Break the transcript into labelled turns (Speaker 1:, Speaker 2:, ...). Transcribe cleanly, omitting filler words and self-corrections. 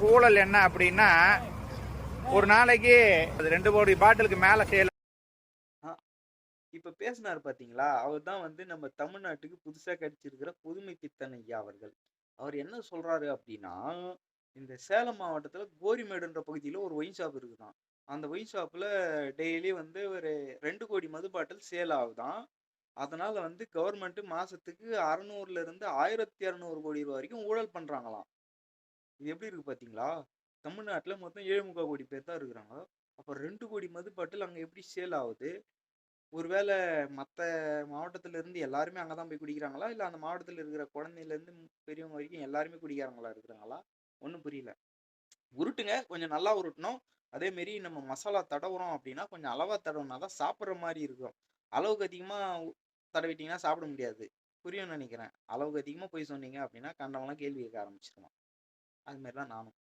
Speaker 1: ஊழல் என்ன அப்படின்னா, ஒரு நாளைக்கு 2 கோடி பாட்டிலுக்கு மேல சேல்.
Speaker 2: இப்ப பேசினாரு பாத்தீங்களா? அவர் தான் வந்து நம்ம தமிழ்நாட்டுக்கு புதுசா கிடைச்சிருக்கிற புதுமை பித்தன் ஐயா அவர்கள். அவர் என்ன சொல்றாரு அப்டின்னா, இந்த சேலம் மாவட்டத்துல கோரிமேடுன்ற பகுதியில ஒரு ஒயின் ஷாப் இருக்குதாம். அந்த ஒயின் ஷாப்ல டெய்லி வந்து ஒரு 2 கோடி மது பாட்டில் சேல் ஆகுதாம். அதனால வந்து கவர்மெண்ட் மாசத்துக்கு 600ல இருந்து 1200 கோடி ரூபாய் வரைக்கும் ஊழல் பண்றாங்களாம். இது எப்படி இருக்கு பாத்தீங்களா? தமிழ்நாட்டுல மொத்தம் 7.25 கோடி பேர் தான் இருக்கிறாங்க. அப்ப 2 கோடி மது பாட்டில் அங்க எப்படி சேல் ஆவுது? ஒருவேள மத்த மாவட்டத்துல இருந்து எல்லாருமே அங்க தான் போய் குடிக்கிறாங்களா? இல்ல அந்த மாவட்டத்துல இருக்கிற குழந்தையில இருந்து பெரியவங்க வரைக்கும் எல்லாருமே குடிகாரங்களா இருக்கிறாங்களா? ஒண்ணும் புரியல. உருட்டுங்க. கொஞ்சம் நல்லா உருட்டணும். அதே மாரி நம்ம மசாலா தடவுறோம் அப்டின்னா, கொஞ்சம் அளவா தடவுனா தான் சாப்பிடுற மாரி இருக்கும். அளவுக்கு அதிகமா தடவிட்டீங்கன்னா சாப்பிட முடியாது. புரியும்னு நெனைக்கிறேன். அளவுக்கு அதிகமா பொய் சொன்னீங்க அப்டின்னா, கண்டவன்லாம் கேள்வி கேட்க ஆரம்பிச்சுருவான். அது மாரி தான் நானும்.